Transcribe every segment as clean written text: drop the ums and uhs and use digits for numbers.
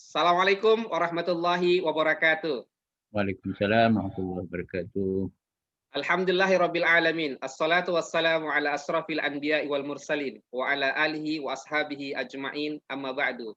Assalamualaikum warahmatullahi wabarakatuh. Waalaikumsalam warahmatullahi wabarakatuh. Alhamdulillahirabbil alamin. Assalatu wassalamu ala asrafil anbiya'i wal mursalin wa ala alihi wa ashabihi ajmain. Amma ba'du.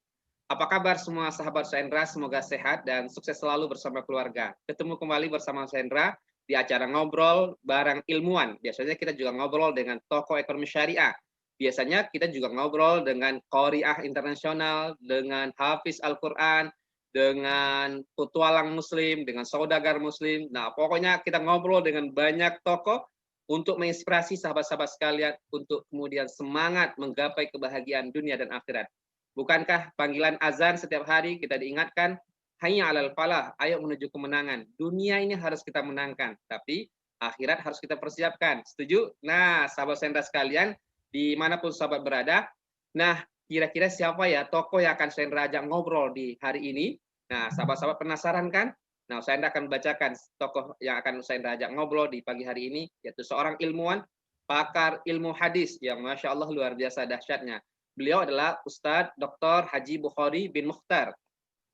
Apa kabar semua sahabat Sendra? Semoga sehat dan sukses selalu bersama keluarga. Ketemu kembali bersama Sendra di acara ngobrol bareng ilmuwan. Biasanya kita juga ngobrol dengan tokoh ekonomi syariah. Biasanya kita juga ngobrol dengan qari'ah internasional, dengan hafiz Al-Quran, dengan petualang muslim, dengan saudagar muslim. Nah, pokoknya kita ngobrol dengan banyak tokoh untuk menginspirasi sahabat-sahabat sekalian untuk kemudian semangat menggapai kebahagiaan dunia dan akhirat. Bukankah panggilan azan setiap hari kita diingatkan, hayya 'alal falah, ayo menuju kemenangan. Dunia ini harus kita menangkan, tapi akhirat harus kita persiapkan. Setuju? Nah, sahabat Sendra sekalian, dimanapun sahabat berada, nah kira-kira siapa ya tokoh yang akan Sendra ajak ngobrol di hari ini? Nah, sahabat-sahabat penasaran kan? Nah, Sendra akan bacakan tokoh yang akan Sendra ajak ngobrol di pagi hari ini, yaitu seorang ilmuwan, pakar ilmu hadis yang Masya Allah luar biasa dahsyatnya. Beliau adalah Ustadz Dr. Haji Bukhari bin Mukhtar.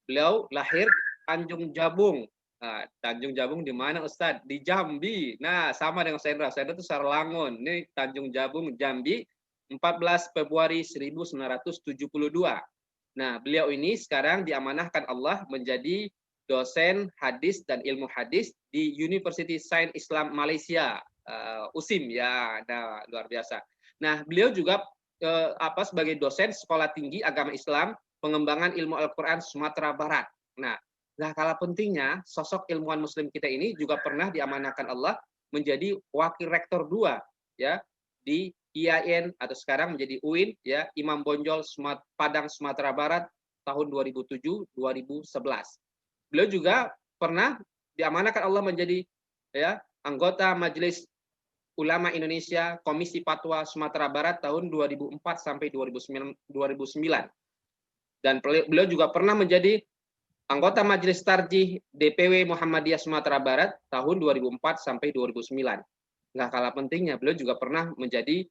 Beliau lahir di Tanjung Jabung. Nah, Tanjung Jabung di mana Ustadz? Di Jambi. Nah, sama dengan Sendra. Sendra itu Sarlangun. Ini Tanjung Jabung, Jambi, 14 Februari 1972. Nah, beliau ini sekarang diamanahkan Allah menjadi dosen hadis dan ilmu hadis di University Sains Islam Malaysia, USIM ya. Nah, luar biasa. Nah, beliau juga sebagai dosen Sekolah Tinggi Agama Islam Pengembangan Ilmu Al-Quran Sumatera Barat. Nah, kalah pentingnya sosok ilmuwan muslim kita ini juga pernah diamanahkan Allah menjadi wakil rektor 2 ya di IAIN atau sekarang menjadi UIN ya, Imam Bonjol Padang Sumatera Barat tahun 2007-2011. Beliau juga pernah diamanahkan Allah menjadi ya anggota Majelis Ulama Indonesia Komisi Fatwa Sumatera Barat tahun 2004 sampai 2009. Dan beliau juga pernah menjadi anggota Majelis Tarjih DPW Muhammadiyah Sumatera Barat tahun 2004 sampai 2009. Nggak kalah pentingnya, beliau juga pernah menjadi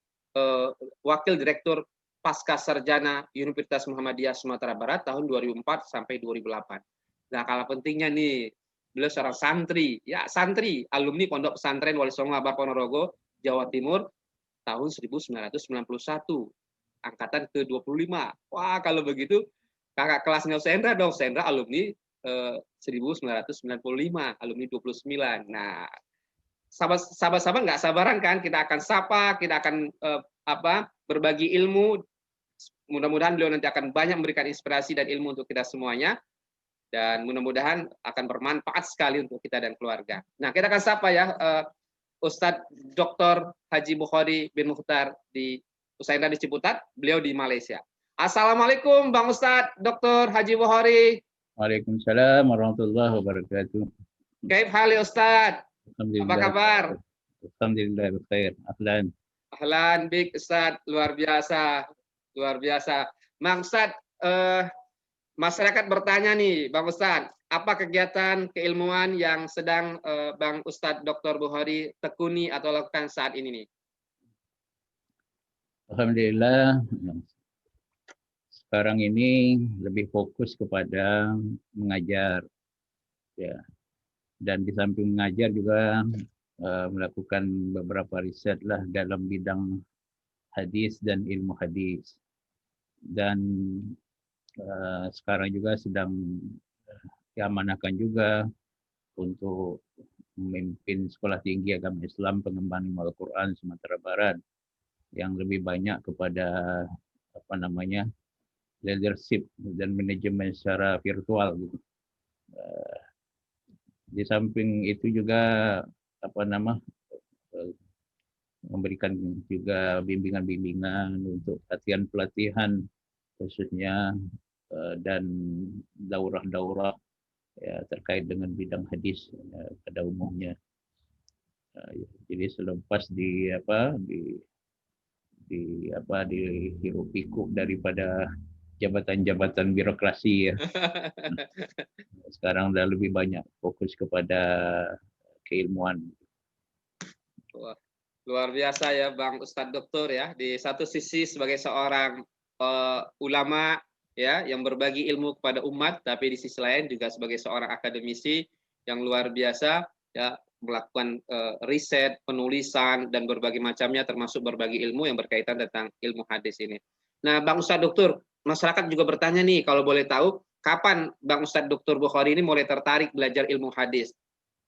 Wakil Direktur Pasca Sarjana Universitas Muhammadiyah Sumatera Barat tahun 2004 sampai 2008. Nggak kalah pentingnya nih, beliau seorang santri, alumni Pondok Pesantren Wali Songo Abar Ponorogo, Jawa Timur tahun 1991. Angkatan ke-25. Wah, kalau begitu kakak kelasnya Sendra dong. Sendra alumni 1995, alumni 29. Nah, sahabat-sahabat nggak sabaran kan? Kita akan sapa, kita akan berbagi ilmu. Mudah-mudahan beliau nanti akan banyak memberikan inspirasi dan ilmu untuk kita semuanya. Dan mudah-mudahan akan bermanfaat sekali untuk kita dan keluarga. Nah, kita akan sapa ya Ustadz Dr. Haji Bukhari bin Mukhtar di Sendra di Ciputat, beliau di Malaysia. Assalamualaikum Bang Ustadz Dr. Haji Bukhari. Waalaikumsalam warahmatullahi wabarakatuh. Kaif hali Ustadz? Alhamdulillah. Apa kabar? Alhamdulillah bikhair. Ahlan. Ahlan bik Ustadz, luar biasa. Luar biasa. Bang Ustadz, masyarakat bertanya nih, Bang Ustadz, apa kegiatan keilmuan yang sedang Bang Ustadz Dr. Bukhari tekuni atau lakukan saat ini nih? Alhamdulillah. Sekarang ini lebih fokus kepada mengajar, ya. Dan di samping mengajar juga melakukan beberapa riset lah dalam bidang hadis dan ilmu hadis. Dan sekarang juga sedang diamanahkan juga untuk memimpin Sekolah Tinggi Agama Islam Pengembangan Ilmu Al-Quran Sumatera Barat yang lebih banyak kepada leadership dan manajemen secara virtual gitu. Di samping itu juga memberikan juga bimbingan-bimbingan untuk pelatihan khususnya dan daurah-daurah ya, terkait dengan bidang hadis pada umumnya. Jadi selepas hiruk-pikuk daripada jabatan-jabatan birokrasi ya. Sekarang udah lebih banyak fokus kepada keilmuan. Wah, luar biasa ya Bang Ustadz Doktor ya. Di satu sisi sebagai seorang ulama ya, yang berbagi ilmu kepada umat, tapi di sisi lain juga sebagai seorang akademisi yang luar biasa, ya, melakukan riset, penulisan dan berbagai macamnya, termasuk berbagi ilmu yang berkaitan tentang ilmu hadis ini. Nah, Bang Ustadz Dokter, masyarakat juga bertanya nih, kalau boleh tahu, kapan Bang Ustadz Dokter Bukhari ini mulai tertarik belajar ilmu hadis?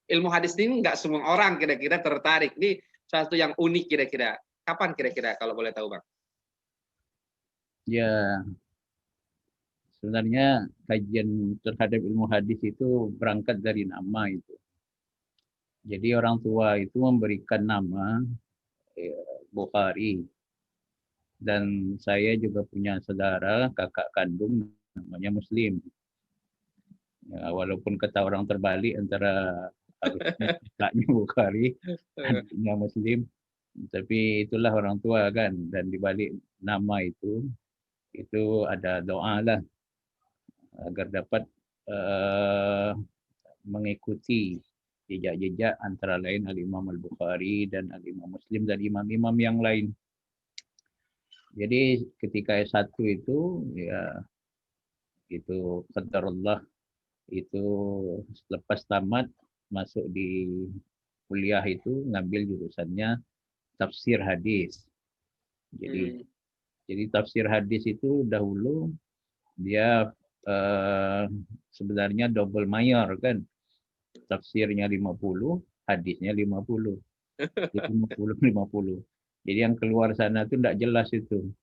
Ilmu hadis ini nggak semua orang kira-kira tertarik. Ini satu yang unik kira-kira. Kapan kira-kira kalau boleh tahu, Bang? Ya, sebenarnya kajian terhadap ilmu hadis itu berangkat dari nama itu. Jadi orang tua itu memberikan nama Bukhari, dan saya juga punya saudara kakak kandung namanya Muslim. Ya, walaupun kata orang terbalik antara harusnya kakaknya Bukhari, adiknya Muslim, tapi itulah orang tua kan. Dan di balik nama itu ada doa lah agar dapat uh, mengikuti jejak-jejak antara lain Al-Imam Al-Bukhari dan Al-Imam Muslim dan imam-imam yang lain. Jadi ketika S1 itu ya itu qadarullah, itu lepas tamat masuk di kuliah itu ngambil jurusannya tafsir hadis. Jadi jadi tafsir hadis itu dahulu dia sebenarnya double mayor kan. Tafsirnya 50, hadisnya 50. 50. Jadi yang keluar sana itu tidak jelas itu.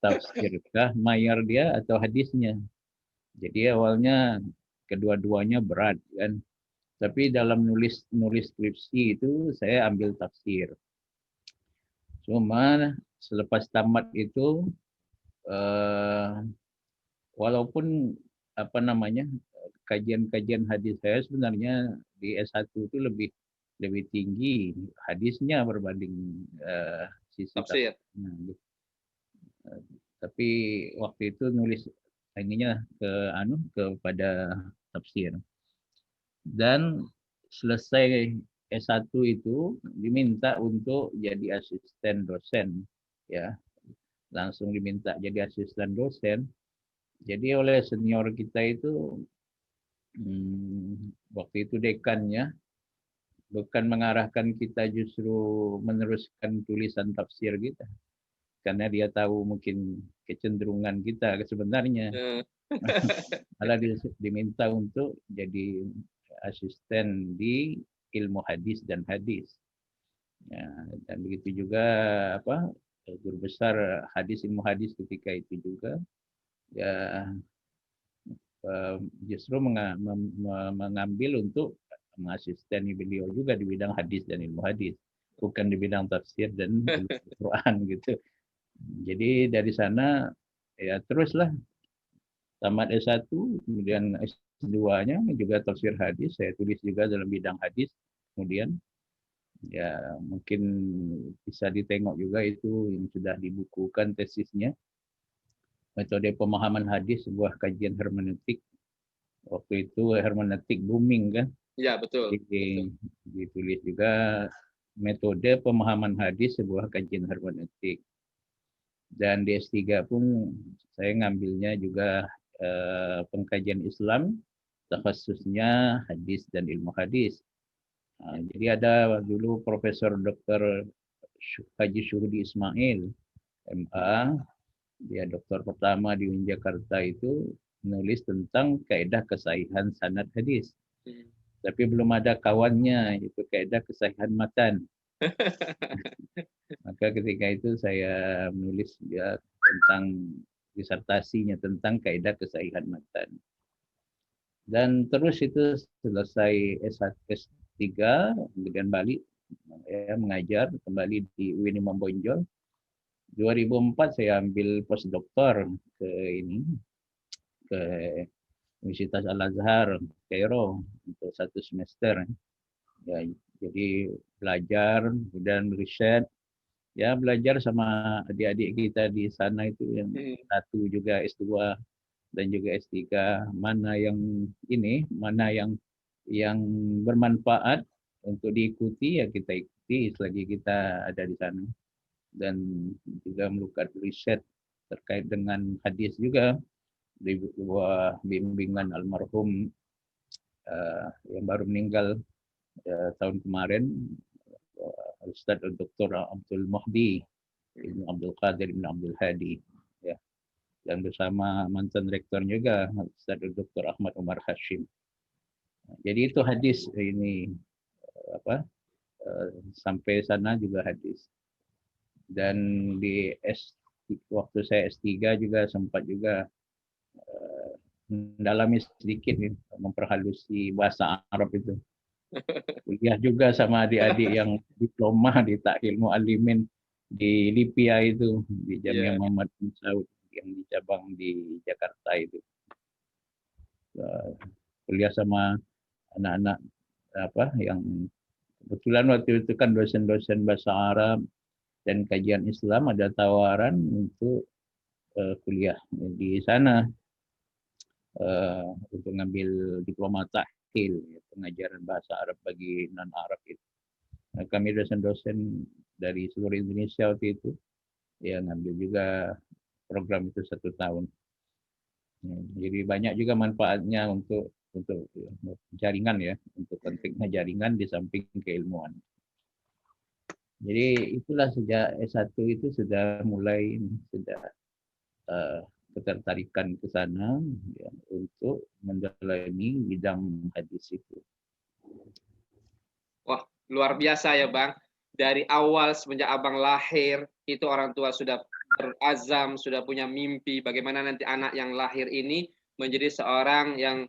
Tafsirkah mayor dia atau hadisnya. Jadi awalnya kedua-duanya berat kan. Tapi dalam nulis skripsi itu saya ambil tafsir. Cuma selepas tamat itu walaupun apa namanya kajian-kajian hadis saya sebenarnya di S1 itu lebih tinggi hadisnya berbanding sisi Tafsir. Tapi waktu itu nulis ininya kepada tafsir. Dan selesai S1 itu diminta untuk jadi asisten dosen, ya. Langsung diminta jadi asisten dosen. Jadi oleh senior kita itu waktu itu dekannya bukan mengarahkan kita justru meneruskan tulisan tafsir kita, karena dia tahu mungkin kecenderungan kita sebenarnya. Malah diminta untuk jadi asisten di ilmu hadis dan hadis. Ya, dan begitu juga guru besar hadis ilmu hadis ketika itu juga ya justru mengambil untuk mengasisteni beliau juga di bidang hadis dan ilmu hadis, bukan di bidang tafsir dan Quran gitu. Jadi dari sana ya teruslah tamat S1, kemudian S2-nya juga tafsir hadis, saya tulis juga dalam bidang hadis. Kemudian ya mungkin bisa ditengok juga itu yang sudah dibukukan tesisnya, metode pemahaman hadis, sebuah kajian hermeneutik. Waktu itu hermeneutik booming kan. Ya, betul. Ditulis juga metode pemahaman hadis, sebuah kajian hermeneutik. Dan di S3 pun saya ngambilnya juga pengkajian Islam, khususnya hadis dan ilmu hadis. Jadi ada dulu Profesor Dr. Haji Syuhudi Ismail, MA, dia dokter pertama di Jakarta itu menulis tentang kaidah kesahihan sanad hadis. Tapi belum ada kawannya, itu kaidah kesahihan matan. Maka ketika itu saya menulis ya tentang disertasinya tentang kaidah kesahihan matan. Dan terus itu selesai S1, S3, kemudian balik ya, mengajar kembali di UIN Imam Bonjol. 2004 saya ambil postdoktor ke Universitas Al-Azhar Kairo untuk 1 semester. Ya, jadi belajar dan riset, ya belajar sama adik-adik kita di sana itu yang satu juga S2 dan juga S3, mana yang bermanfaat untuk diikuti ya kita ikuti selagi kita ada di sana, dan juga melakukan riset terkait dengan hadis juga di bawah bimbingan almarhum yang baru meninggal tahun kemarin, Ustaz Dr. Abdul Mahdi Ibn Abdul Qadir Ibn Abdul Hadi, ya, dan bersama mantan rektor juga Ustaz Dr. Ahmad Umar Hashim. Jadi itu hadis ini sampai sana juga hadis. Dan waktu saya S3 juga sempat juga mendalami sedikit memperhalusi bahasa Arab itu. Kuliah juga sama adik-adik yang diploma di Takhil Muallimin di Lipia itu, di Jamiah Muhammad bin Saud yang di cabang di Jakarta itu. Kuliah sama anak-anak yang kebetulan waktu itu kan dosen-dosen bahasa Arab dan kajian Islam ada tawaran untuk kuliah di sana untuk ngambil diploma takhil, pengajaran bahasa Arab bagi non-Arab itu. Nah, kami dosen-dosen dari seluruh Indonesia waktu itu ya ngambil juga program itu 1 tahun. Jadi banyak juga manfaatnya untuk jaringan ya, untuk konteksnya jaringan di samping keilmuan. Jadi itulah sejak S1 itu sudah mulai ketertarikan ke sana ya, untuk mendalami bidang hadis itu. Wah, luar biasa ya Bang. Dari awal semenjak Abang lahir, itu orang tua sudah berazam, sudah punya mimpi bagaimana nanti anak yang lahir ini menjadi seorang yang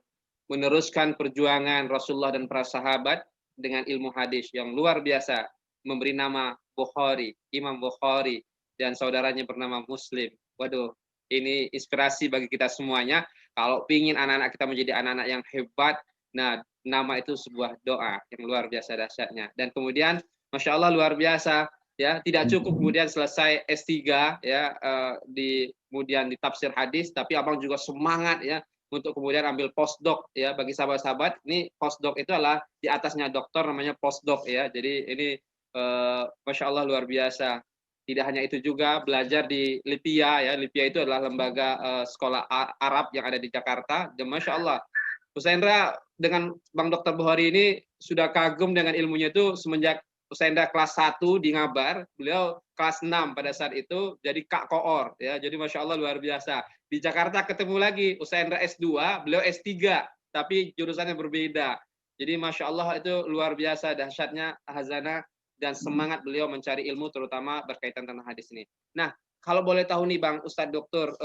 meneruskan perjuangan Rasulullah dan para sahabat dengan ilmu hadis yang luar biasa, memberi nama Bukhari, Imam Bukhari, dan saudaranya bernama Muslim. Waduh, ini inspirasi bagi kita semuanya. Kalau ingin anak-anak kita menjadi anak-anak yang hebat, nah nama itu sebuah doa yang luar biasa dahsyatnya. Dan kemudian, Masya Allah luar biasa, ya tidak cukup kemudian selesai S3 ya kemudian di tafsir hadis, tapi abang juga semangat ya untuk kemudian ambil postdoc ya. Bagi sahabat-sahabat, ini postdoc itu adalah di atasnya doktor namanya postdoc ya. Jadi ini Masya Allah luar biasa. Tidak hanya itu juga belajar di Lipia ya. Lipia itu adalah lembaga sekolah Arab yang ada di Jakarta. Dan Masya Allah, Ustaz Hendra dengan Bang Dr. Bukhari ini sudah kagum dengan ilmunya itu semenjak Ustaz Hendra kelas 1 di Ngabar, beliau kelas 6 pada saat itu jadi Kak Koor ya. Jadi Masya Allah luar biasa. Di Jakarta ketemu lagi Ustaz Hendra S2, beliau S3, tapi jurusannya berbeda. Jadi Masya Allah itu luar biasa dahsyatnya hazanah dan semangat beliau mencari ilmu terutama berkaitan tentang hadis ini. Nah, kalau boleh tahu nih Bang Ustadz Dr.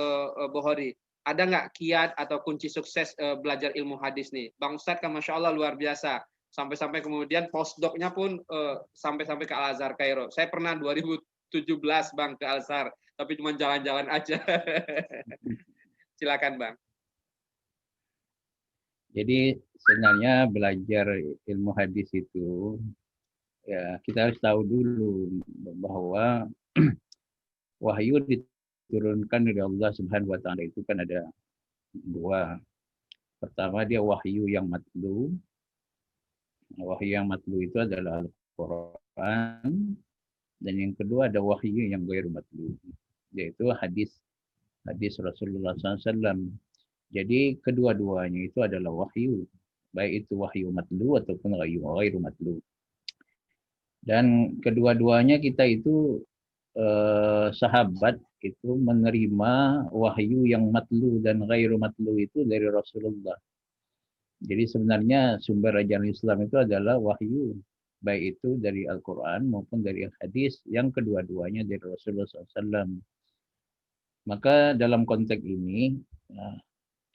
Bukhari, ada nggak kiat atau kunci sukses belajar ilmu hadis nih? Bang Ustadz kan Masya Allah luar biasa. Sampai-sampai kemudian postdoc-nya pun sampai-sampai ke Al-Azhar Kairo. Saya pernah 2017 Bang ke Al-Azhar, tapi cuma jalan-jalan aja. Silakan Bang. Jadi sebenarnya belajar ilmu hadis itu ya kita harus tahu dulu bahwa wahyu diturunkan dari Allah Subhanahu wa taala itu kan ada 2. Pertama dia wahyu yang matlu. Wahyu yang matlu itu adalah Al-Qur'an, dan yang kedua ada wahyu yang ghairu matlu, yaitu hadis Rasulullah SAW. Jadi kedua-duanya itu adalah wahyu, baik itu wahyu matlu ataupun ghairu matlu. Dan kedua-duanya kita itu sahabat itu menerima wahyu yang matlu dan ghairu matlu itu dari Rasulullah. Jadi sebenarnya sumber ajaran Islam itu adalah wahyu, baik itu dari Al-Quran maupun dari hadis, yang kedua-duanya dari Rasulullah SAW. Maka dalam konteks ini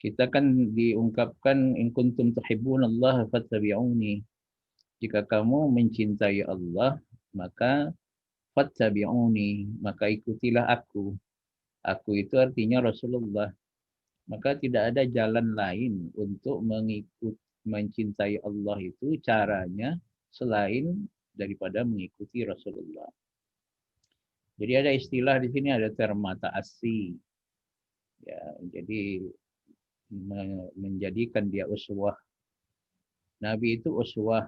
kita kan diungkapkan in kuntum tuhibbunallaha fattabi'uni. Jika kamu mencintai Allah, maka fattabi'uni, maka ikutilah aku. Aku itu artinya Rasulullah. Maka tidak ada jalan lain untuk mencintai Allah itu caranya selain daripada mengikuti Rasulullah. Jadi ada istilah di sini, ada terma ta'assi. Ya, jadi menjadikan dia uswah. Nabi itu uswah,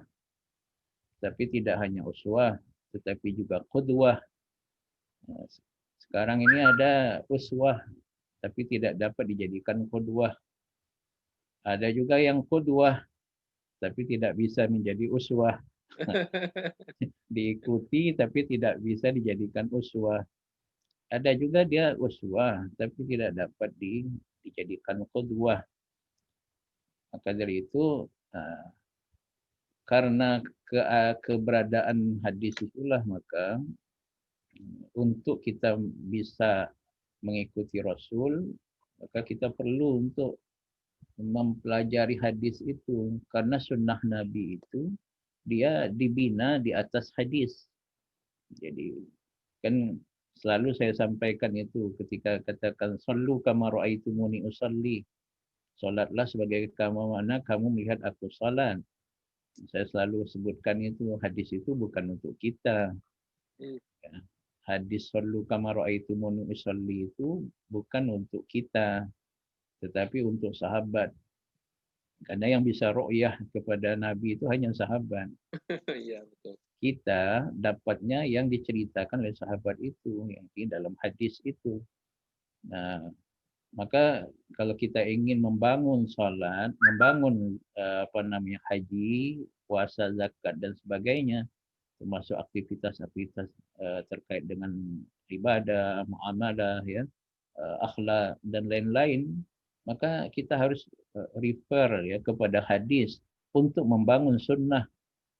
tapi tidak hanya uswah, tetapi juga qudwah. Sekarang ini ada uswah, tapi tidak dapat dijadikan qudwah. Ada juga yang qudwah, tapi tidak bisa menjadi uswah. Diikuti, tapi tidak bisa dijadikan uswah. Ada juga dia uswah, tapi tidak dapat dijadikan qudwah. Maka dari itu, karena keberadaan hadis itulah, maka untuk kita bisa mengikuti Rasul, maka kita perlu untuk mempelajari hadis itu. Karena sunnah Nabi itu, dia dibina di atas hadis. Jadi, kan selalu saya sampaikan itu ketika katakan, sallu kama ra'aitumuni usalli. Salatlah sebagai mana kamu melihat aku salat. Saya selalu sebutkan itu, hadis itu bukan untuk kita. Ya. Hadis sallu kama ra'aitumuni usalli itu bukan untuk kita, tetapi untuk sahabat. Karena yang bisa ru'yah kepada Nabi itu hanya sahabat. Iya, betul. Kita dapatnya yang diceritakan oleh sahabat itu, yang di dalam hadis itu. Nah, maka kalau kita ingin membangun salat, membangun haji, puasa, zakat dan sebagainya, termasuk aktivitas-aktivitas terkait dengan ibadah, muamalah, ya, akhlak dan lain-lain, maka kita harus refer ya kepada hadis untuk membangun sunnah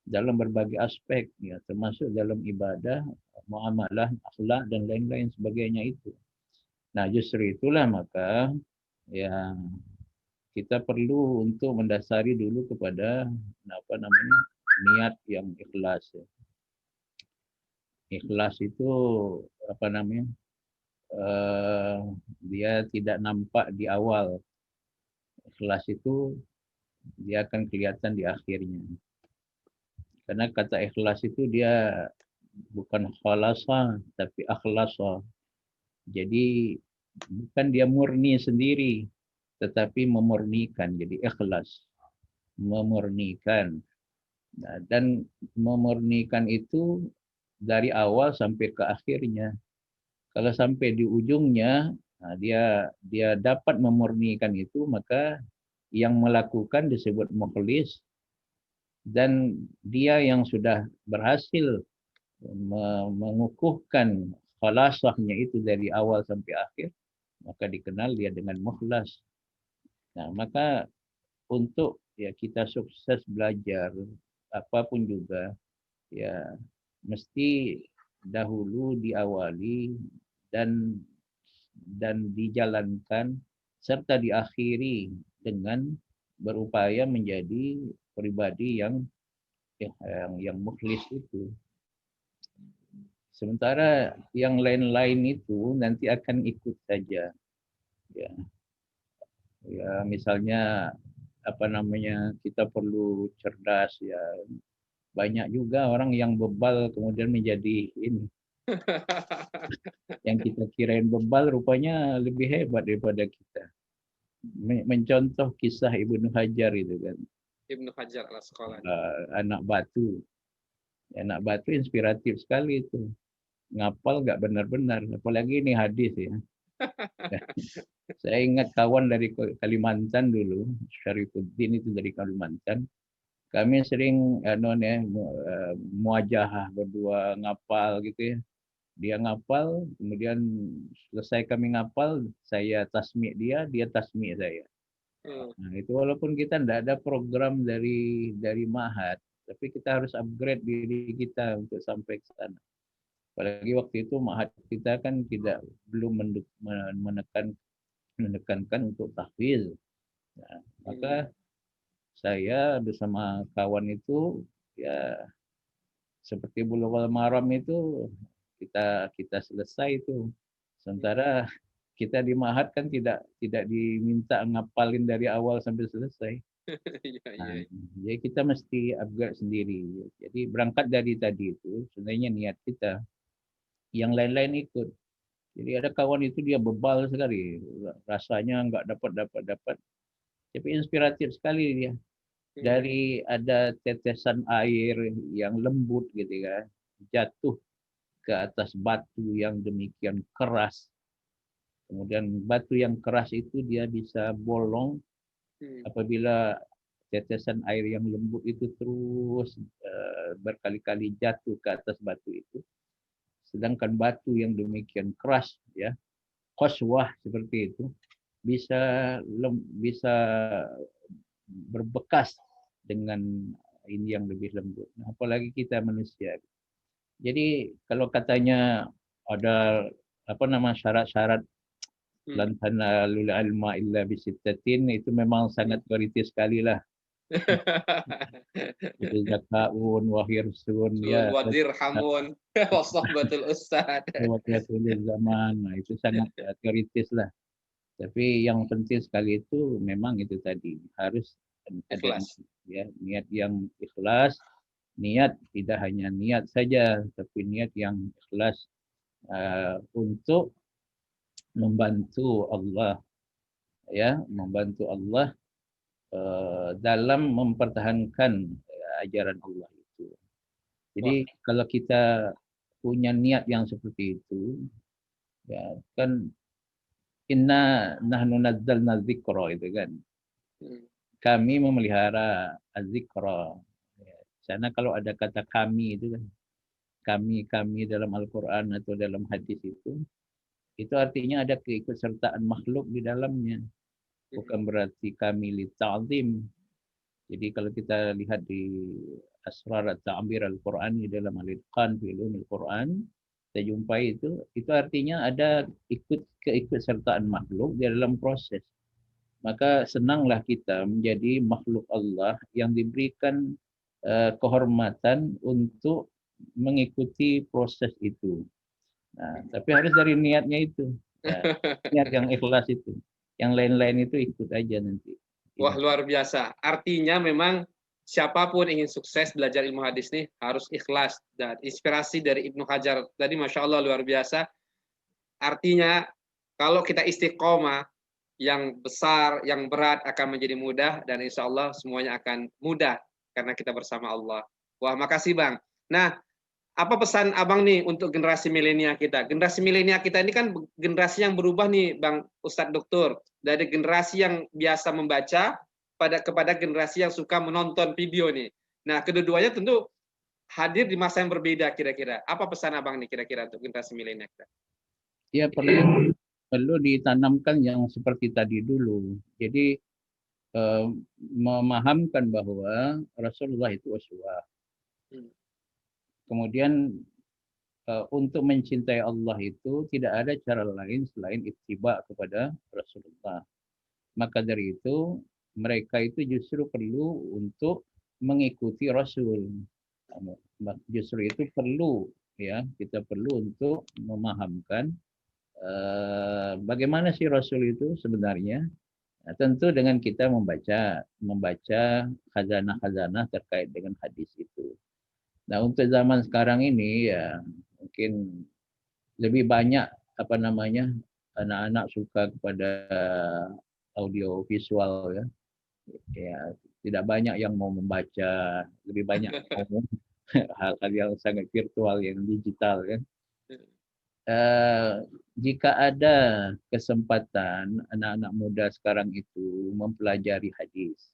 dalam berbagai aspek, ya, termasuk dalam ibadah, muamalah, akhlak dan lain-lain sebagainya itu. Nah, justru itulah maka ya kita perlu untuk mendasari dulu kepada niat yang ikhlas. Ya. Ikhlas itu dia tidak nampak di awal. Ikhlas itu dia akan kelihatan di akhirnya. Karena kata ikhlas itu dia bukan khalasa tapi akhlasa. Jadi bukan dia murni sendiri, tetapi memurnikan. Jadi ikhlas, memurnikan. Nah, dan memurnikan itu dari awal sampai ke akhirnya. Kalau sampai di ujungnya, nah dia dapat memurnikan itu, maka yang melakukan disebut mukhlis, dan dia yang sudah berhasil mengukuhkan khalasahnya itu dari awal sampai akhir, maka dikenal dia dengan mukhlas. Nah, maka untuk ya kita sukses belajar apapun juga, ya mesti dahulu diawali dan dijalankan serta diakhiri dengan berupaya menjadi pribadi yang mukhlis itu. Sementara yang lain-lain itu nanti akan ikut saja. Ya, ya misalnya kita perlu cerdas, ya. Banyak juga orang yang bebal kemudian menjadi ini. Yang kita kirain bebal rupanya lebih hebat daripada kita. Mencontoh kisah Ibnu Hajar itu kan. Ibnu Hajar al-Asqalani. Anak batu. Anak batu inspiratif sekali itu. Ngapal nggak benar-benar. Apalagi ini hadis ya. Saya ingat kawan dari Kalimantan dulu, Syarifuddin itu dari Kalimantan. Kami sering muajahah berdua ngapal gitu ya. Dia ngapal, kemudian selesai kami ngapal, saya tasmi' dia tasmi' saya. Nah, itu walaupun kita tidak ada program dari Mahat, tapi kita harus upgrade diri kita untuk sampai ke sana. Apalagi waktu itu Mahat kita kan belum menekankan untuk tahfiz. Nah, maka saya bersama kawan itu ya seperti Bulughul Maram itu kita selesai itu. Sementara kita di Mahat kan tidak diminta ngapalin dari awal sampai selesai. Nah, jadi kita mesti upgrade sendiri. Jadi berangkat dari tadi itu sebenarnya niat kita. Yang lain-lain ikut. Jadi ada kawan itu dia bebal sekali, rasanya nggak dapat. Tapi inspiratif sekali dia. Dari ada tetesan air yang lembut gitu kan, jatuh ke atas batu yang demikian keras. Kemudian batu yang keras itu dia bisa bolong apabila tetesan air yang lembut itu terus berkali-kali jatuh ke atas batu itu. Sedangkan batu yang demikian keras, ya, qaswah seperti itu, bisa berbekas dengan ini yang lebih lembut. Nah, apalagi kita manusia. Jadi kalau katanya ada apa nama syarat-syarat lan tanalul ilma illa bisittatin, itu memang sangat teoritis sekali lah. Itu zakaun wa hirsun, ya, Wadirhamun wasahbatul ustad. waqiyatul zaman. Nah, itu sangat teoritis lah. Tapi yang penting sekali itu memang itu tadi harus ada Ikhlas. ya, niat yang ikhlas, niat tidak hanya niat saja, tapi niat yang ikhlas untuk membantu Allah, ya, membantu Allah dalam mempertahankan ajaran Allah itu. Jadi Wah. kalau kita punya niat yang seperti itu, ya kan, inna nahnu nazzalna dzikra itu kan. Kami memelihara az-zikra. Ya, sana kalau ada kata kami itu kan, kami dalam Al-Quran atau dalam hadis itu artinya ada keikutsertaan makhluk di dalamnya. Bukan berarti kami li ta'zim. Jadi kalau kita lihat di Asrar at-Ta'bir Al-Qur'ani dalam Al-Itqan fi Ulumil Quran, kita jumpai itu artinya ada keikutsertaan makhluk di dalam proses. Maka senanglah kita menjadi makhluk Allah yang diberikan kehormatan untuk mengikuti proses itu. Nah, tapi harus dari niatnya itu. Ya, niat yang ikhlas itu. Yang lain-lain itu ikut aja nanti. Wah, luar biasa. Artinya memang siapapun ingin sukses belajar ilmu hadis ini harus ikhlas. Dan inspirasi dari Ibnu Hajar tadi Masya Allah luar biasa. Artinya kalau kita istiqomah, yang besar, yang berat akan menjadi mudah, dan insya Allah semuanya akan mudah karena kita bersama Allah. Wah, makasih Bang. Nah, apa pesan Abang nih untuk generasi milenial kita? Generasi milenial kita ini kan generasi yang berubah nih Bang Ustadz Doktor. Dari generasi yang biasa membaca kepada generasi yang suka menonton video nih. Nah, kedua-duanya tentu hadir di masa yang berbeda kira-kira. Apa pesan Abang nih kira-kira untuk generasi milenial kita? Ya, perlu ditanamkan yang seperti tadi dulu. Jadi memahamkan bahwa Rasulullah itu uswah. Kemudian untuk mencintai Allah itu tidak ada cara lain selain ittiba kepada Rasulullah. Maka dari itu mereka itu justru perlu untuk mengikuti Rasul. Justru itu perlu, ya, kita perlu untuk memahamkan bagaimana sih Rasul itu sebenarnya. Nah, tentu dengan kita membaca khazanah-khazanah terkait dengan hadis itu. Nah, untuk zaman sekarang ini ya mungkin lebih banyak apa namanya anak-anak suka kepada audio visual, ya. Ya, tidak banyak yang mau membaca, lebih banyak ngomong hal-hal yang sangat virtual, yang digital, kan. Jika ada kesempatan anak-anak muda sekarang itu mempelajari hadis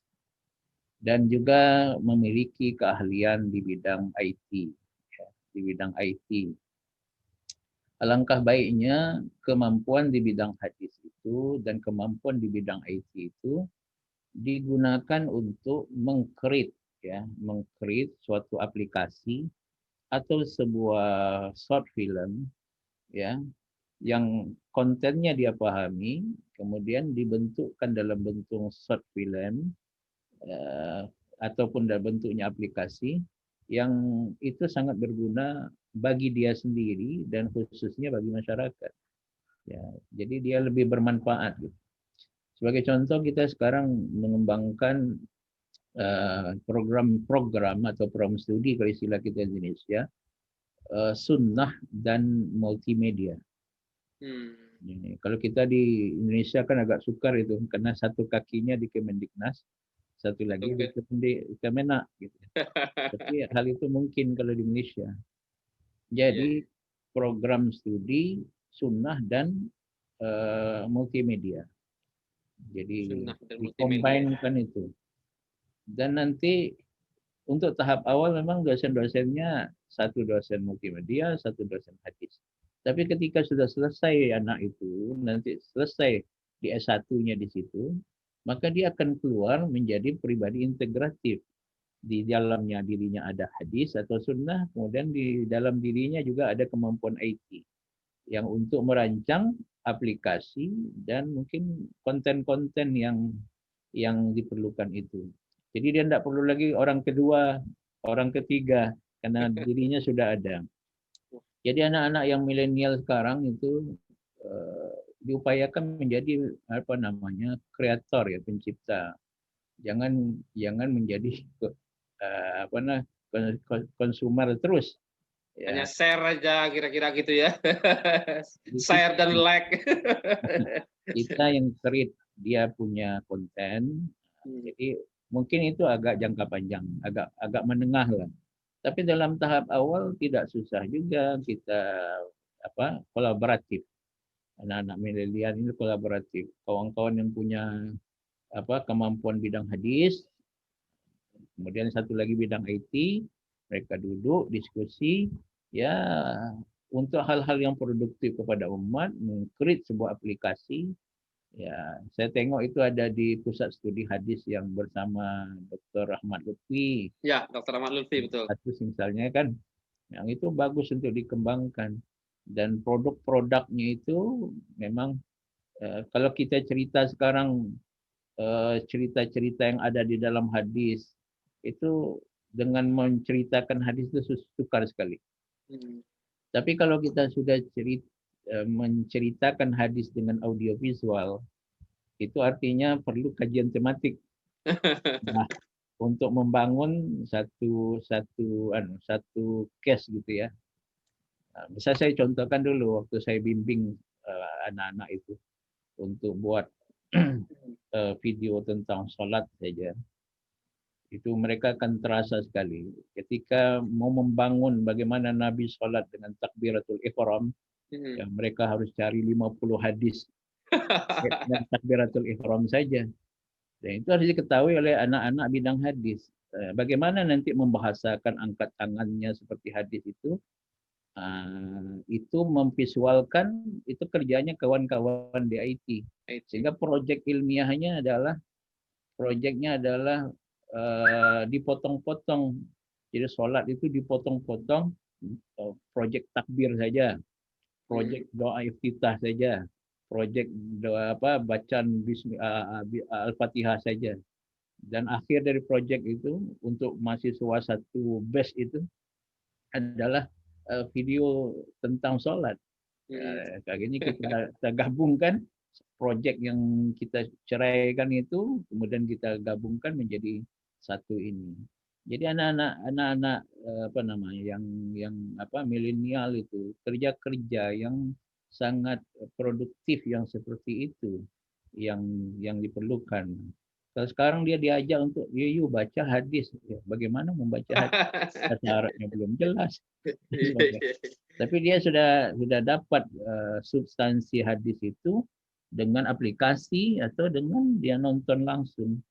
dan juga memiliki keahlian di bidang IT, ya, di bidang IT, alangkah baiknya kemampuan di bidang hadis itu dan kemampuan di bidang IT itu digunakan untuk meng-create, ya, meng-create suatu aplikasi atau sebuah short film, ya, yang kontennya dia pahami, kemudian dibentukkan dalam bentuk short film ataupun dalam bentuknya aplikasi yang itu sangat berguna bagi dia sendiri dan khususnya bagi masyarakat. Ya, jadi dia lebih bermanfaat. Gitu. Sebagai contoh, kita sekarang mengembangkan program-program atau program studi kalau istilah kita di Indonesia, sunnah dan multimedia. Ini, kalau kita di Indonesia kan agak sukar itu karena satu kakinya di Kemendiknas, satu lagi di Kemenak gitu. Tapi hal itu mungkin kalau di Indonesia. Jadi program studi sunnah dan multimedia. Jadi Sunnah dan multimedia. dikombainkan itu. Dan nanti untuk tahap awal memang dosen-dosennya satu dosen multimedia, satu dosen hadis. Tapi ketika sudah selesai anak itu, nanti selesai di S1-nya di situ, maka dia akan keluar menjadi pribadi integratif. Di dalamnya dirinya ada hadis atau sunnah, kemudian di dalam dirinya juga ada kemampuan IT yang untuk merancang aplikasi dan mungkin konten-konten yang diperlukan itu. Jadi dia tidak perlu lagi orang kedua, orang ketiga, karena dirinya sudah ada. Jadi anak-anak yang milenial sekarang itu diupayakan menjadi apa namanya kreator ya, pencipta. Jangan menjadi apa nah konsumer terus. Hanya Ya, share aja kira-kira gitu ya. jadi Share dan like. kita yang create dia punya konten. Jadi mungkin itu agak jangka panjang, agak menengah lah. Tapi dalam tahap awal tidak susah juga kita kolaboratif. Anak-anak milenial ini kolaboratif. Kawan-kawan yang punya kemampuan bidang hadis, kemudian satu lagi bidang IT, mereka duduk diskusi ya untuk hal-hal yang produktif kepada umat, meng-create sebuah aplikasi. Ya, saya tengok itu ada di pusat studi hadis yang bersama Dr. Ahmad Lutfi. Ya, Dr. Ahmad Lutfi, betul. Hadis misalnya kan, yang itu bagus untuk dikembangkan. Dan produk-produknya itu memang kalau kita cerita sekarang cerita-cerita yang ada di dalam hadis itu dengan menceritakan hadis itu sukar sekali. Tapi kalau kita sudah menceritakan hadis dengan audiovisual, itu artinya perlu kajian tematik. Nah, untuk membangun satu case gitu ya. Bisa saya contohkan dulu waktu saya bimbing anak-anak itu untuk buat video tentang sholat saja. Itu mereka akan terasa sekali. Ketika mau membangun bagaimana Nabi sholat dengan takbiratul ihram, ya mereka harus cari 50 hadis dan takbiratul ihram saja. Dan itu harus diketahui oleh anak-anak bidang hadis. Bagaimana nanti membahasakan angkat tangannya seperti hadis itu memvisualkan itu kerjanya kawan-kawan di IT. Sehingga proyek ilmiahnya adalah dipotong-potong. Jadi sholat itu dipotong-potong, proyek takbir saja, proyek doa iftitah saja, proyek doa bacaan Al-Fatihah saja. Dan akhir dari proyek itu untuk mahasiswa satu batch itu adalah video tentang sholat. Kayak gini kita gabungkan proyek yang kita ceraikan itu, kemudian kita gabungkan menjadi satu ini. Jadi anak-anak yang milenial itu kerja-kerja yang sangat produktif yang seperti itu yang diperlukan. Kalau sekarang dia diajak untuk yuk baca hadis, ya, bagaimana membaca hadis? Bahasa Arabnya belum jelas. Tapi dia sudah dapat substansi hadis itu dengan aplikasi atau dengan dia nonton langsung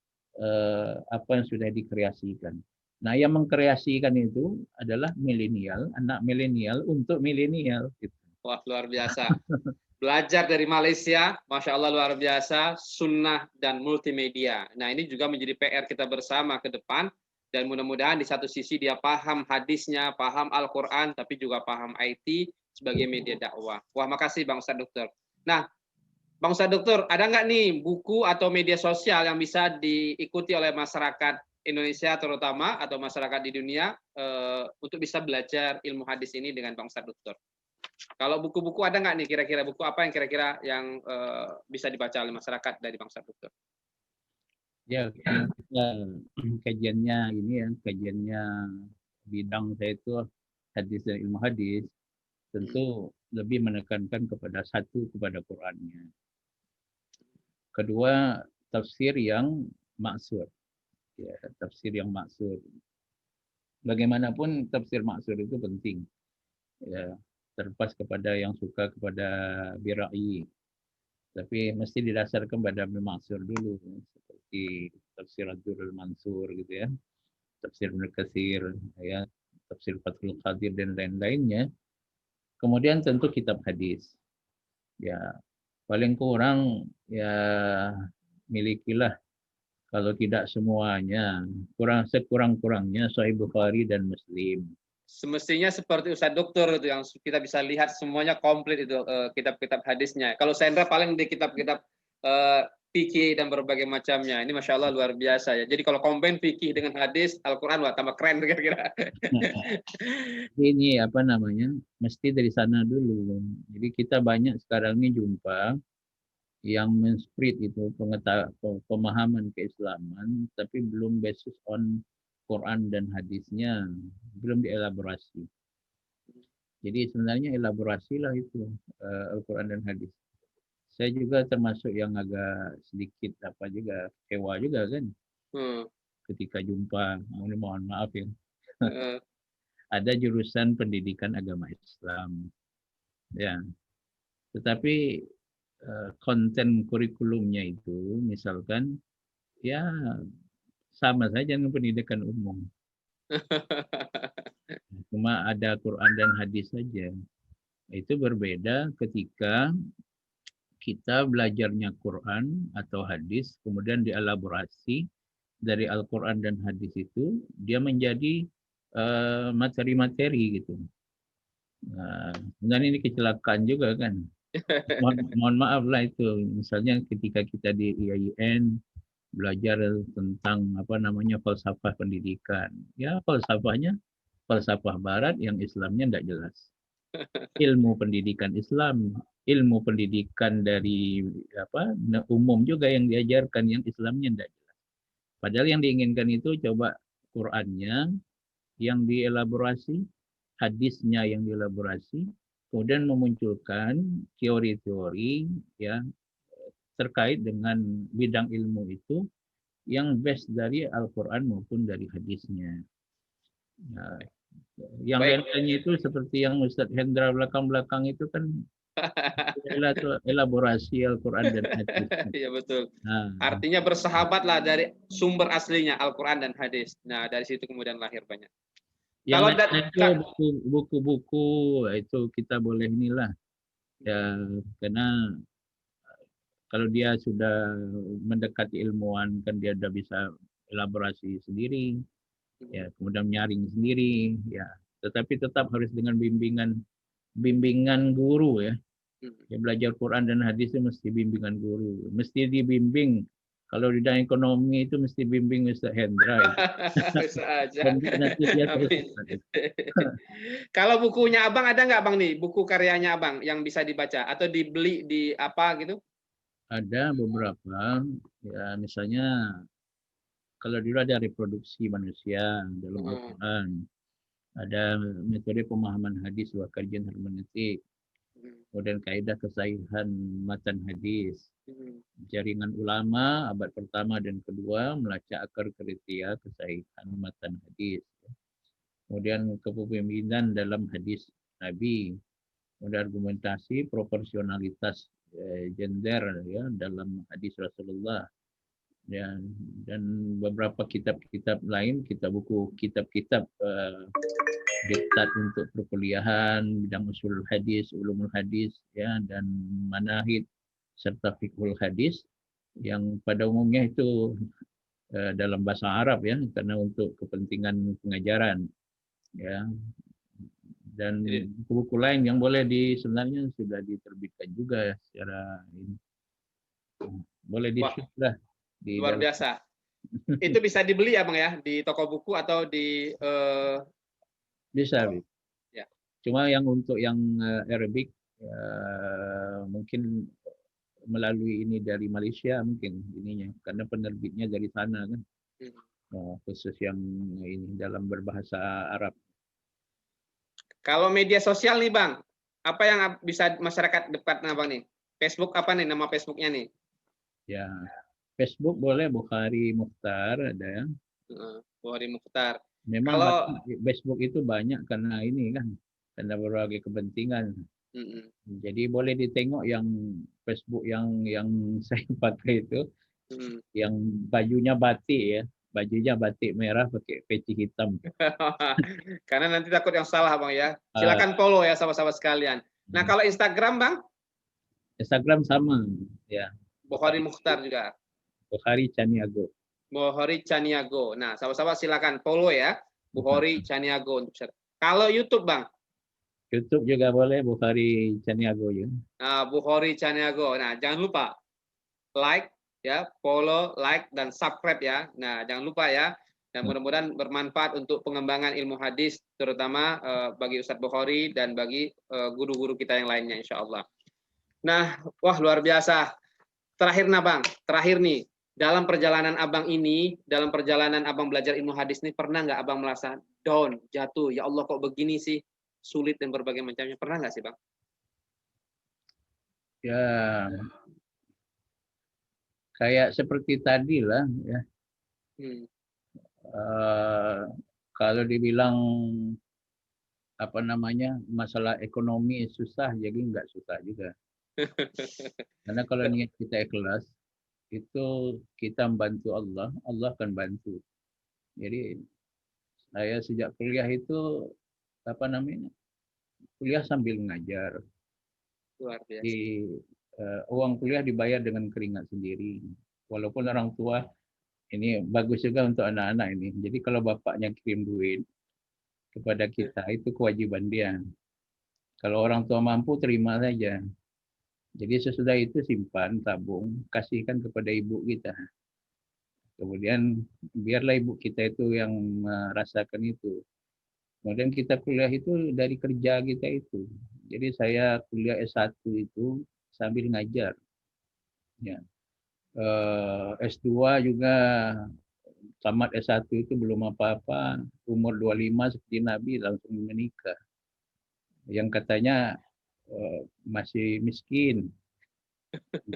apa yang sudah dikreasikan. Nah, yang mengkreasikan itu adalah milenial, anak milenial untuk milenial. Gitu. Wah, luar biasa. Belajar dari Malaysia, Masya Allah luar biasa, sunnah dan multimedia. Nah, ini juga menjadi PR kita bersama ke depan. Dan mudah-mudahan di satu sisi dia paham hadisnya, paham Al-Quran, tapi juga paham IT sebagai media dakwah. Wah, makasih Bang Ustadz Dokter. Nah, Bang Ustadz Dokter, ada nggak nih buku atau media sosial yang bisa diikuti oleh masyarakat Indonesia terutama atau masyarakat di dunia untuk bisa belajar ilmu hadis ini dengan Bang Ustadz Dokter? Kalau buku-buku ada nggak nih kira-kira buku apa yang kira-kira yang bisa dibaca oleh masyarakat dari Bang Ustadz Dokter? Ya, kajiannya ini ya, kajiannya bidang saya itu hadis dan ilmu hadis, tentu lebih menekankan kepada Qurannya. Kedua, tafsir yang maksur. Ya, tafsir yang maksur. Bagaimanapun tafsir maksur itu penting. Ya, terlepas kepada yang suka kepada Bira'i, tapi mesti didasarkan pada Mansur dulu, seperti tafsir Ad-Durrul Mansur gitu ya, tafsir Ibnu Katsir ya, tafsir Fathul Qadir dan lain-lainnya. Kemudian tentu kitab hadis. Ya, paling kurang ya milikilah, kalau tidak semuanya, sekurang-kurangnya Sahih Bukhari dan Muslim. Semestinya seperti Ustadz Dokter itu yang kita bisa lihat semuanya komplit itu kitab-kitab hadisnya. Kalau Sandra paling di kitab-kitab fikih dan berbagai macamnya. Ini Masya Allah luar biasa ya. Jadi kalau combine fikih dengan hadis, Al-Quran, wah tambah keren kira-kira. Ini apa namanya, mesti dari sana dulu. Jadi kita banyak sekarang ini jumpa yang men-spread itu pemahaman keislaman, tapi belum basis on Quran dan hadisnya, belum dielaborasi. Jadi sebenarnya elaborasi lah itu Al-Quran dan hadis. Saya juga termasuk yang agak sedikit apa juga kecewa juga kan ketika jumpa, mohon maaf ya, ada jurusan pendidikan agama Islam, ya, tetapi konten kurikulumnya itu misalkan ya sama saja dengan pendidikan umum, cuma ada Quran dan hadis saja. Itu berbeda ketika kita belajarnya Quran atau hadis, kemudian dielaborasi dari Al-Quran dan hadis itu, dia menjadi materi-materi gitu. Dan ini kecelakaan juga kan. Mohon maaf lah itu. Misalnya ketika kita di IAIN belajar tentang apa namanya falsafah pendidikan, ya falsafahnya falsafah Barat yang Islamnya tidak jelas. Ilmu pendidikan Islam, ilmu pendidikan dari apa umum juga yang diajarkan yang Islamnya tidak jelas. Padahal yang diinginkan itu coba Qurannya yang dielaborasi, hadisnya yang dielaborasi, kemudian memunculkan teori-teori ya terkait dengan bidang ilmu itu yang best dari Al-Quran maupun dari hadisnya. Nah, yang lain-lainnya itu seperti yang Ustadz Hendra belakang-belakang itu kan elaborasi Al-Quran dan hadis. Iya betul. Artinya bersahabatlah dari sumber aslinya Al-Quran dan hadis. Nah dari situ kemudian lahir banyak. Yang lain itu buku-buku itu kita boleh inilah ya, karena kalau dia sudah mendekati ilmuwan kan dia sudah bisa elaborasi sendiri, ya kemudian nyaring sendiri, ya. Tetapi tetap harus dengan bimbingan guru ya. Ya belajar Quran dan hadis itu mesti bimbingan guru, mesti dibimbing. Kalau di bidang ekonomi itu mesti bimbing Ustaz Hendra. Nanti dia kalau bukunya Abang ada nggak Bang nih, buku karyanya Abang yang bisa dibaca atau dibeli di apa gitu? Ada beberapa, ya misalnya kalau dulu ada reproduksi manusia dalam Al-Quran, ada metode pemahaman hadis wa kajian hermeneutik, kemudian kaidah kesahihan matan hadis, jaringan ulama abad pertama dan kedua melacak akar kriteria kesahihan matan hadis, kemudian kepemimpinan dalam hadis Nabi, kemudian argumentasi proporsionalitas gender ya dalam hadis Rasulullah, ya, dan beberapa kitab-kitab lain, kitab-kitab diktat untuk perkuliahan bidang usul hadis, ulumul hadis, ya, dan manahid serta fiqhul hadis yang pada umumnya itu dalam bahasa Arab ya, karena untuk kepentingan pengajaran, ya. Dan buku-buku lain yang boleh sebenarnya sudah diterbitkan juga secara ini, boleh di-ship lah. Luar biasa. Itu bisa dibeli ya Bang ya di toko buku atau di bisa. Ya. Cuma yang untuk yang Arabic mungkin melalui ini dari Malaysia mungkin ininya, karena penerbitnya dari sana kan. Khusus yang ini dalam berbahasa Arab. Kalau media sosial nih Bang, apa yang bisa masyarakat dekat Bang nih? Facebook apa nih nama Facebooknya nih? Ya, Facebook boleh Bukhari Mukhtar ada ya. Bukhari Mukhtar. Memang kalau Facebook itu banyak karena ini kan karena berbagai kepentingan. Mm-mm. Jadi boleh ditengok yang Facebook yang saya pakai itu, Mm. yang bajunya batik ya, bajunya batik merah pakai peci hitam. Karena nanti takut yang salah Bang ya. Ah, Silakan follow ya sahabat-sahabat sekalian. Nah, kalau Instagram Bang, Instagram sama ya, Bukhari Mukhtar juga. Bukhari Caniago. Bukhari Caniago. Nah, sahabat-sahabat silakan follow ya. Bukhari Caniago. Kalau YouTube Bang, YouTube juga boleh Bukhari Caniago ya. nah, Bukhari Caniago. Nah, jangan lupa like ya, follow, like dan subscribe ya. Nah, jangan lupa ya. Dan mudah-mudahan bermanfaat untuk pengembangan ilmu hadis terutama bagi Ustadz Bukhari dan bagi guru-guru kita yang lainnya insya Allah. Nah, wah luar biasa. Terakhir nah Bang, terakhir nih. Dalam perjalanan Abang ini, dalam perjalanan Abang belajar ilmu hadis ini, pernah nggak Abang merasa down, jatuh, ya Allah kok begini sih, sulit dan berbagai macamnya. Pernah nggak sih Bang? Ya, kayak seperti tadi lah ya. Hmm. Kalau dibilang apa namanya masalah ekonomi susah, jadi nggak susah juga. Karena kalau niat kita ikhlas, itu kita membantu Allah, Allah akan bantu. Jadi saya sejak kuliah itu apa namanya kuliah sambil ngajar. Luar biasa. Di uang kuliah dibayar dengan keringat sendiri. Walaupun orang tua ini bagus juga untuk anak-anak ini. Jadi kalau bapaknya kirim duit kepada kita itu kewajiban dia. Kalau orang tua mampu terima saja. Jadi sesudah itu simpan, tabung, kasihkan kepada ibu kita. Kemudian biarlah ibu kita itu yang merasakan itu. Kemudian kita kuliah itu dari kerja kita itu. Jadi saya kuliah S1 itu sambil ngajar. Ya. S2 juga tamat S1 itu belum apa-apa, umur 25 seperti Nabi langsung menikah. Yang katanya masih miskin,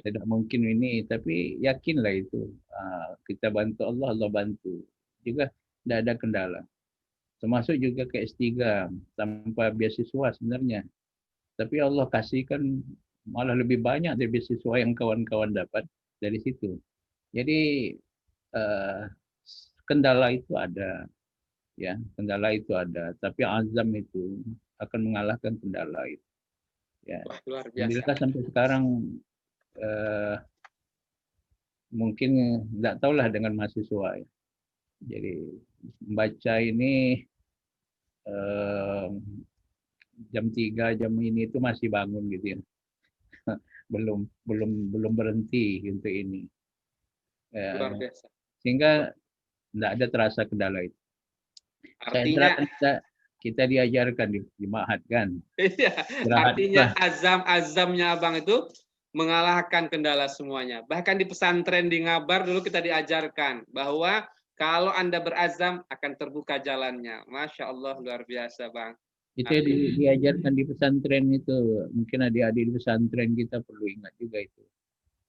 tidak mungkin ini, tapi yakinlah itu. Kita bantu Allah, Allah bantu. Juga tidak ada kendala. Termasuk juga ke S3 tanpa beasiswa sebenarnya. Tapi Allah kasihkan malah lebih banyak dari beasiswa yang kawan-kawan dapat dari situ. Jadi kendala itu ada, ya kendala itu ada. Tapi azam itu akan mengalahkan kendala itu. Ya, Wah, luar biasa. alhamdulillah sampai sekarang mungkin nggak tahulah dengan mahasiswa. Ya. Jadi membaca ini jam 3 jam ini itu masih bangun gitu ya. belum berhenti untuk ini. Luar biasa. Sehingga tidak ada terasa kendala itu. Artinya kita diajarkan di Ma'had kan. iya, artinya azamnya Abang itu mengalahkan kendala semuanya. Bahkan di pesantren di Ngabar dulu kita diajarkan bahwa kalau Anda berazam akan terbuka jalannya. Masya Allah luar biasa Bang. Itu diajarkan di pesantren itu. Mungkin adik-adik di pesantren kita perlu ingat juga itu.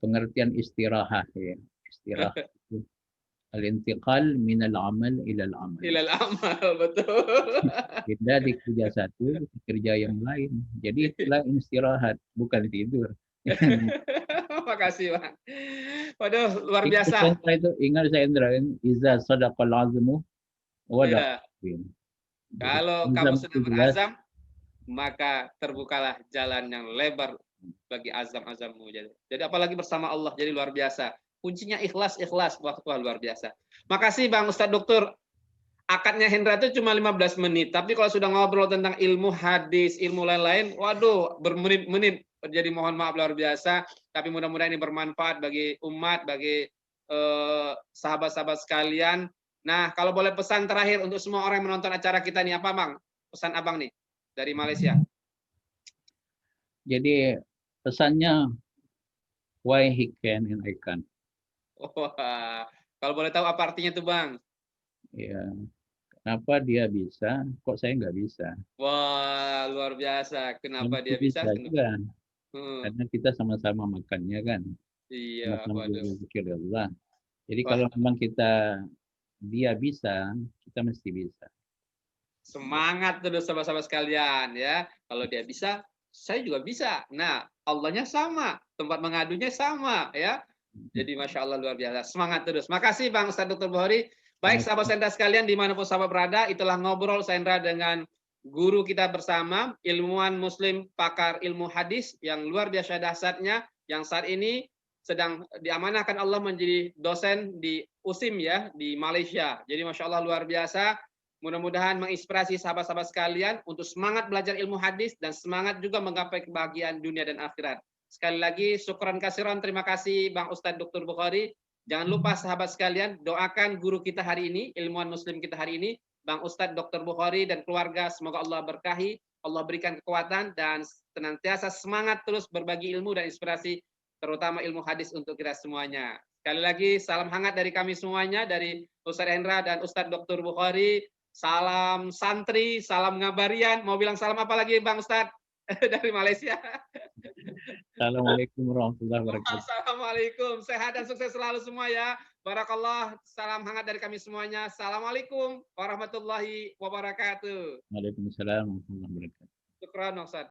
Pengertian istirahat ya. Istirahat itu al-intiqal minal amal ilal amal. Ilal amal, betul. Tidak di kerja satu, di kerja yang lain. Jadi itulah istirahat, bukan tidur. Makasih Bang. Waduh, luar biasa. Itu ingat saya Indra, iza sadaqal azmu Ya. Kalau kamu sedang berazam, maka terbukalah jalan yang lebar bagi azam-azammu. Jadi apalagi bersama Allah, jadi luar biasa. Kuncinya ikhlas, wah luar biasa. Makasih Bang Ustadz Dokter. Akadnya Hendra itu cuma 15 menit, tapi kalau sudah ngobrol tentang ilmu hadis, ilmu lain-lain, waduh, bermenit-menit. Jadi mohon maaf luar biasa, tapi mudah-mudahan ini bermanfaat bagi umat, bagi sahabat-sahabat sekalian. Nah, kalau boleh pesan terakhir untuk semua orang yang menonton acara kita nih, apa Bang? Pesan Abang nih, dari Malaysia. Jadi pesannya, why he can and I can't. Wah, kalau boleh tahu apa artinya tuh Bang? Ya, kenapa dia bisa, kok saya nggak bisa? Wah, luar biasa. Kenapa dia bisa? Juga. Karena kita sama-sama makannya kan. Iya, waduh. Allah. Jadi kalau memang dia bisa, kita mesti bisa. Semangat terus sahabat-sahabat sekalian ya. Kalau dia bisa, saya juga bisa. Nah, Allahnya sama, tempat mengadunya sama ya. Jadi Masya Allah luar biasa. Semangat terus. Makasih Bang Ustaz Dr. Bukhari. Baik sahabat Sendra sekalian dimanapun sahabat berada, itulah ngobrol Sendra dengan guru kita bersama, ilmuwan muslim pakar ilmu hadis yang luar biasa dahsyatnya, yang saat ini sedang diamanahkan Allah menjadi dosen di USIM ya, di Malaysia. Jadi Masya Allah luar biasa. Mudah-mudahan menginspirasi sahabat-sahabat sekalian untuk semangat belajar ilmu hadis dan semangat juga menggapai kebahagiaan dunia dan akhirat. Sekali lagi, syukran kasiran, terima kasih Bang Ustadz Dr. Bukhari. Jangan lupa sahabat sekalian, doakan guru kita hari ini, ilmuwan muslim kita hari ini, Bang Ustadz Dr. Bukhari dan keluarga, semoga Allah berkahi, Allah berikan kekuatan, dan senantiasa semangat terus berbagi ilmu dan inspirasi, terutama ilmu hadis untuk kita semuanya. Sekali lagi, salam hangat dari kami semuanya, dari Ustadz Hendra dan Ustadz Dr. Bukhari. Salam santri, salam ngabarian. Mau bilang salam apa lagi Bang Ustadz dari Malaysia? Assalamualaikum warahmatullahi wabarakatuh. Assalamualaikum. Sehat dan sukses selalu semua ya. Barakallah. Salam hangat dari kami semuanya. Assalamualaikum warahmatullahi wabarakatuh. Waalaikumsalam warahmatullahi wabarakatuh. Syukran Ustadz.